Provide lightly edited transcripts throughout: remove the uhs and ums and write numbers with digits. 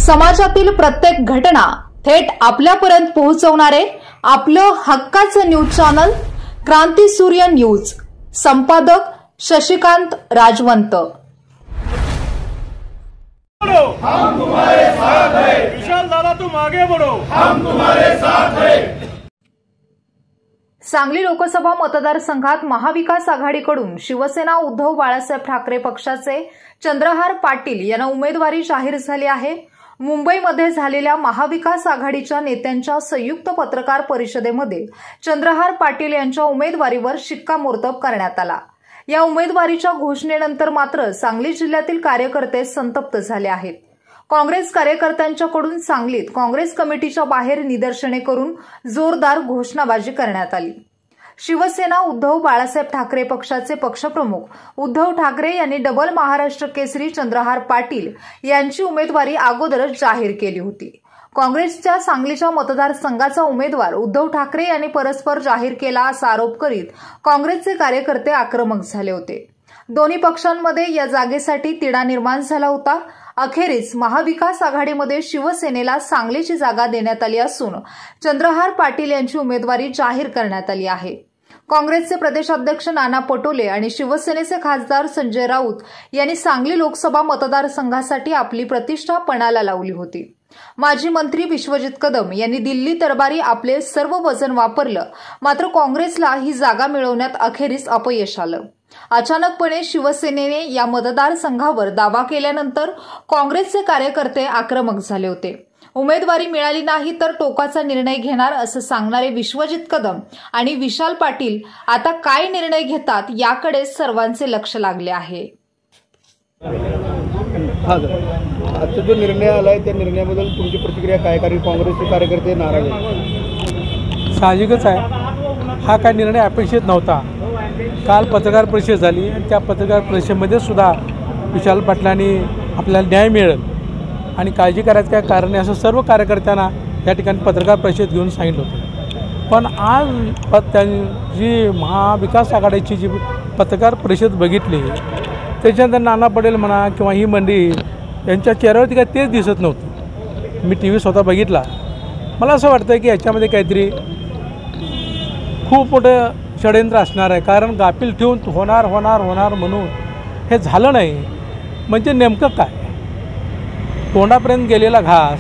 समाजातील प्रत्येक घटना थेट आपल्यापर्यंत पोहोचवणारे आपलं हक्काचं न्यूज चॅनल क्रांती सूर्य न्यूज। संपादक शशिकांत राजवंत। हम तुम्हारे साथ हैं। विशाल दादा तुम आगे बढ़ो, हम तुम्हारे साथ हैं। सांगली लोकसभा मतदारसंघात महाविकास आघाडीकडून शिवसेना उद्धव बाळासाहेब ठाकरे पक्षाचे चंद्रहार पाटील यांना उमेदवारी जाहीर झाली आहे। मुंबईमध्ये झालेल्या महाविकास आघाडीच्या नेत्यांच्या संयुक्त पत्रकार परिषदेमध्ये चंद्रहार पाटील यांच्या उमेदवारीवर शिक्कामोर्तब करण्यात आला। या उमेदवारीच्या घोषणेनंतर मात्र सांगली जिल्ह्यातील कार्यकर्ते संतप्त झाले आहेत। काँग्रेस कार्यकर्त्यांच्याकडून सांगलीत काँग्रेस कमिटीच्या बाहेर निदर्शने करून जोरदार घोषणाबाजी करण्यात आली। शिवसेना उद्धव बाळासाहेब ठाकरे पक्षाचे पक्षप्रमुख उद्धव ठाकरे यांनी डबल महाराष्ट्र केसरी चंद्रहार पाटील यांची उमेदवारी अगोदरच जाहीर केली होती। काँग्रेसच्या सांगलीच्या मतदारसंघाचा उमेदवार उद्धव ठाकरे यांनी परस्पर जाहीर केला असा आरोप करीत काँग्रेसचे कार्यकर्ते आक्रमक झाले होते। दोन्ही पक्षांमध्ये या जागेसाठी तिढा निर्माण झाला होता। अखेरीस महाविकास आघाडीमध्ये शिवसेनेला सांगलीची जागा देण्यात आली असून चंद्रहार पाटील यांची उमेदवारी जाहीर करण्यात आली आहे। काँग्रेसचे प्रदेशाध्यक्ष नाना पटोले आणि शिवसेनेचे खासदार संजय राऊत यांनी सांगली लोकसभा मतदारसंघासाठी आपली प्रतिष्ठा पणाला लावली होती। माजी मंत्री विश्वजित कदम यांनी दिल्ली दरबारी आपले सर्व वजन वापरलं, मात्र काँग्रेसला ही जागा मिळवण्यात अखेरीस अपयश आलं। अचानकपणे शिवसेनेने या मतदारसंघावर दावा केल्यानंतर काँग्रेसचे कार्यकर्ते आक्रमक झाले होते। उमेदवारी मिळाली नाही तर टोकाचा निर्णय घेणार असं सांगणारे विश्वजित कदम आणि विशाल पाटील आता काय निर्णय घेतात याकडे सर्वांचे लक्ष लागले आहे। आजचा जो निर्णय आलाय त्या निर्णयाबद्दल तुमची प्रतिक्रिया काय? कारण काँग्रेसचे कार्यकर्ते नाराज आहेत। साहजिकच आहे, हा काय निर्णय अपेक्षित नव्हता। काल पत्रकार परिषद झाली आणि त्या पत्रकार परिषदेमध्ये सुद्धा विशाल पाटलांनी आपल्याला न्याय मिळेल आणि काळजी करायचं काय कारण आहे असं सर्व कार्यकर्त्यांना या ठिकाणी पत्रकार परिषद घेऊन सांगितलं होतं। पण आज जी महाविकास आघाडीची जी पत्रकार परिषद बघितली त्याच्यानंतर नाना पटेल म्हणा किंवा ही मंडळी यांच्या चेहऱ्यावरती काय तेच दिसत नव्हतं। मी टी व्ही स्वतः बघितला, मला असं वाटतं की याच्यामध्ये काहीतरी खूप मोठं षडयंत्र असणार आहे। कारण गाफील ठेवून होणार होणार होणार म्हणून हे झालं नाही म्हणजे नेमकं काय? तोंडापर्यंत गेलेला घास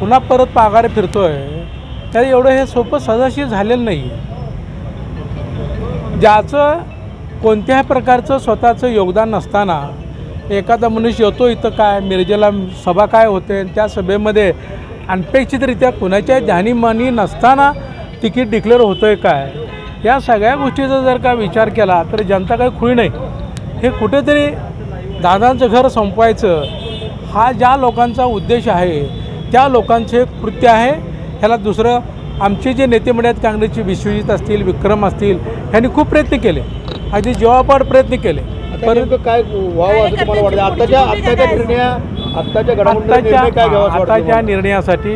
पुन्हा परत पागारे फिरतोय, त्यात एवढं हे सोपं सहजाशी झालेलं नाही। ज्याचं कोणत्याही प्रकारचं स्वतःचं योगदान नसताना एखादा मनुष्य येतो इथं काय मिरजेला सभा काय होते, त्या सभेमध्ये अनपेक्षितरित्या कुणाच्या ध्यानीमानी नसताना तिकीट डिक्लेअर होतंय काय, या सगळ्या गोष्टीचा जर का विचार केला तर जनता काही खुळी नाही। हे कुठेतरी दादांचं घर संपवायचं हा ज्या लोकांचा उद्देश आहे त्या लोकांचे कृत्य आहे। ह्याला दुसरं आमचे जे नेते मंडळी आहेत काँग्रेसचे विश्वजित असतील विक्रम असतील ह्यांनी खूप प्रयत्न केले, अगदी जीवापाड प्रयत्न केले। परंतु काय व्हावं असं तुम्हाला वाटतं? आताच्या निर्णयासाठी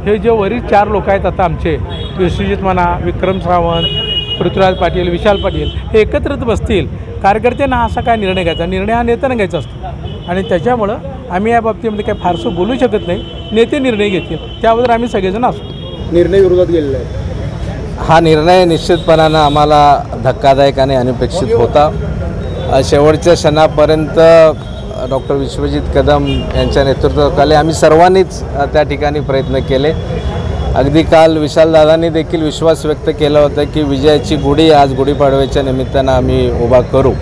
हे जे वरील 4 लोक आहेत आता आमचे विश्वजित म्हणा, विक्रम सावंत, पृथ्वीराज पाटील, विशाल पाटील हे एकत्रित बसतील। कार्यकर्त्यांना असा काय निर्णय घ्यायचा, निर्णय हा नेत्यानं घ्यायचा असतो आणि त्याच्यामुळं आम्ही या बाबतीमध्ये काही फारसं बोलू शकत नाही। नेते निर्णय घेतील त्याबद्दल आम्ही सगळेजण असतो। निर्णय विरोधात गेलेला आहे हा निर्णय निश्चितपणानं आम्हाला धक्कादायक आणि अनपेक्षित होता। शेवटच्या क्षणापर्यंत डॉक्टर विश्वजित कदम यांच्या नेतृत्वाखाली आम्ही सर्वांनीच त्या ठिकाणी प्रयत्न केले। अगदी काल विशालदादांनी देखील विश्वास व्यक्त केला होता की विजयाची गुढी आज गुढीपाडव्याच्या निमित्तानं आम्ही उभा करू।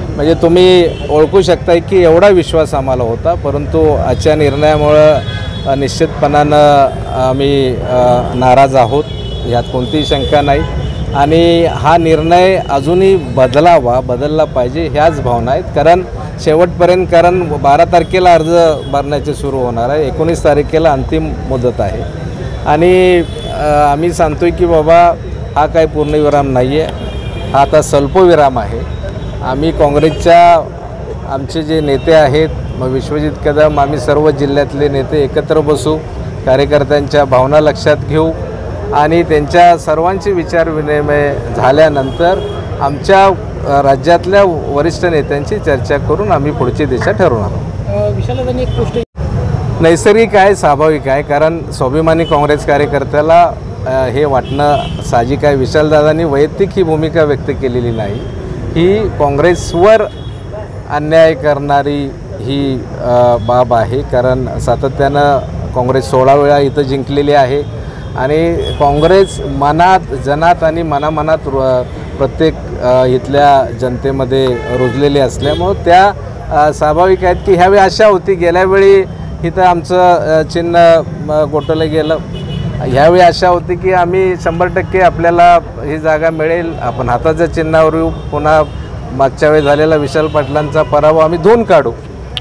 म्हणजे तुम्ही ओळखू शकता की एवढा विश्वास आम्हाला होता, परंतु आजच्या निर्णयामुळं निश्चितपणानं आम्ही नाराज आहोत, यात कोणतीही शंका नाही। आणि हा निर्णय अजूनही बदलला पाहिजे ह्याच भावना आहेत। कारण शेवटपर्यंत 12 तारखेला अर्ज भरण्याचे सुरू होणार आहे, 19 तारखेला अंतिम मुदत आहे आणि आम्ही सांगतोय की बाबा हा काही पूर्णविराम नाही आहे, हा आता स्वल्पविराम आहे। आम्ही काँग्रेसच्या आमचे जे नेते आहेत मग विश्वजित कदम, आम्ही सर्व जिल्ह्यातले नेते एकत्र बसू, कार्यकर्त्यांच्या भावना लक्षात घेऊ आणि त्यांच्या सर्वांचे विचार विनिमय झाल्यानंतर आमच्या राज्यातल्या वरिष्ठ नेत्यांची चर्चा करून आम्ही पुढची दिशा ठरवणार आहोत। विशालदांनी एक गोष्ट नैसर्गिक आहे, स्वाभाविक आहे, कारण स्वाभिमानी काँग्रेस कार्यकर्त्याला हे वाटणं साहजिक आहे. विशालदादांनी वैयक्तिक ही भूमिका व्यक्त केलेली नाही. ही काँग्रेसवर अन्याय करणारी ही बाब आहे, कारण सातत्यानं काँग्रेस 16 वेळा इथं जिंकलेली आहे आणि काँग्रेस मनात जनात आणि मनामनात प्रत्येक इथल्या जनतेमध्ये रुजलेली असल्यामुळं त्या स्वाभाविक आहेत की ह्यावेळी आशा होती. गेल्या वेळी इथं आमचं चिन्ह गोठवलं गेलं. ह्यावेळी आशा होती की आम्ही 100% आपल्याला ही जागा मिळेल, आपण हाताच्या चिन्हावर येऊ, पुन्हा मागच्या वेळी झालेला विशाल पाटलांचा पराभव आम्ही धुवून काढू,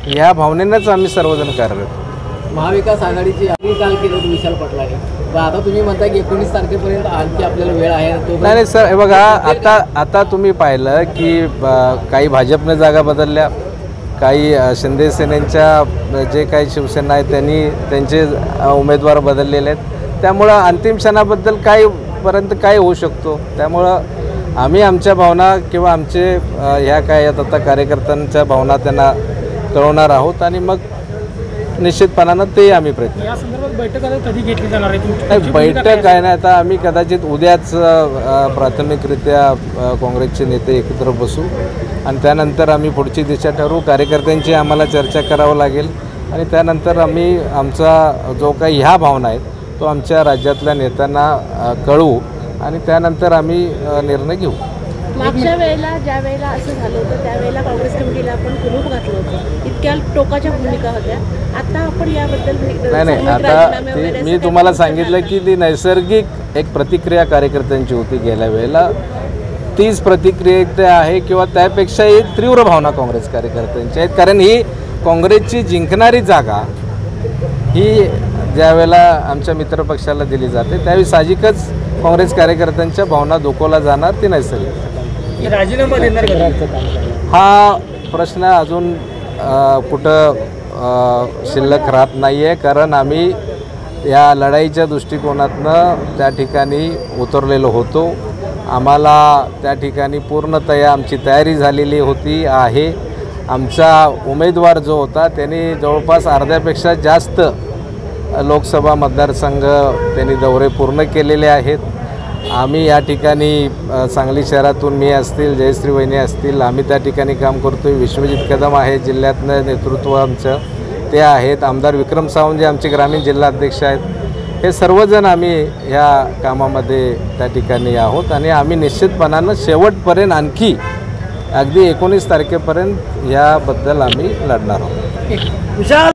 ह्या भावनेनंच आम्ही सर्वजण कार्यरत. महाविकास आघाडीची आम्ही काल केलं होतं विशाल पाटलाने, आता तुम्ही म्हणता की 19 तारखेपर्यंत आणखी आपल्याला वेळ आहे. नाही सर, हे बघा, आता तुम्ही पाहिलं की काही भाजपने जागा बदलल्या, काही शिंदे सेनेच्या जे काही शिवसेना आहे त्यांनी त्यांचे उमेदवार बदललेले आहेत. त्यामुळं अंतिम क्षणाबद्दल काहीपर्यंत काय होऊ शकतो. त्यामुळं आम्ही आमच्या भावना किंवा आमचे ह्या काय आता कार्यकर्त्यांच्या भावना त्यांना कळवणार आहोत आणि मग निश्चितपणानं ते आम्ही प्रयत्न. या संदर्भात बैठक कधी घेतली जाणार आहे? नाही, बैठक आहे ना, आता आम्ही कदाचित उद्याच प्राथमिकरित्या काँग्रेसचे नेते एकत्र बसू आणि त्यानंतर आम्ही पुढची दिशा ठरवू. कार्यकर्त्यांची आम्हाला चर्चा करावं लागेल आणि त्यानंतर आम्ही आमचा जो काही ह्या भावना आहेत तो आमच्या राज्यातल्या नेत्यांना कळवू आणि त्यानंतर आम्ही निर्णय घेऊ. मागच्या वेळेला ज्या वेळेला असं झालं होतं त्यावेळेला काँग्रेस कमिटीला आपण कुलूप घातलं होतं, इतक्या टोकाच्या भूमिका होत्या. आता आपण याबद्दल नाही, आता मी तुम्हाला सांगितलं की ती नैसर्गिक एक प्रतिक्रिया कार्यकर्त्यांची होती गेल्या वेळेला. तीच प्रतिक्रिया आहे किंवा त्यापेक्षाही तीव्र भावना काँग्रेस कार्यकर्त्यांची आहेत, कारण ही काँग्रेसची जिंकणारी जागा ही ज्या वेळेला आमच्या मित्रपक्षाला दिली जाते त्यावेळी साहजिकच काँग्रेस कार्यकर्त्यांच्या भावना दुखवला जाणार, ती नैसर्गिक. राजीनामा देणार हा प्रश्न अजून कुठं शिल्लक राहत नाही आहे, कारण आम्ही या लढाईच्या दृष्टिकोनातनं त्या ठिकाणी उतरलेलो होतो. आम्हाला त्या ठिकाणी पूर्णतया आमची तयारी झालेली होती आहे. आमचा उमेदवार जो होता त्यांनी जवळपास अर्ध्यापेक्षा जास्त लोकसभा मतदारसंघ त्यांनी दौरे पूर्ण केलेले आहेत. आम्ही या ठिकाणी सांगली शहरातून मी असतील, जयश्री वहिनी असतील, आम्ही त्या ठिकाणी काम करतो आहे. विश्वजित कदम आहे जिल्ह्यातनं नेतृत्व आमचं, ते आहेत. आमदार विक्रम सावंत जे आमचे ग्रामीण जिल्हाध्यक्ष आहेत, हे सर्वजण आम्ही ह्या कामामध्ये त्या ठिकाणी आहोत आणि आम्ही निश्चितपणानं शेवटपर्यंत आणखी अगदी 19 तारखेपर्यंत याबद्दल आम्ही लढणार आहोत.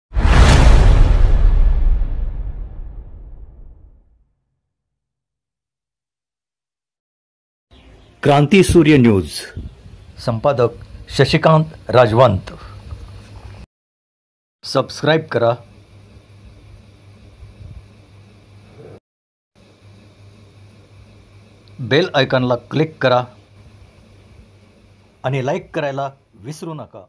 क्रांती सूर्य न्यूज, संपादक शशिकांत राजवंत. सबस्क्राईब करा, बेल आयकॉनला क्लिक करा आणि लाईक करायला विसरू नका.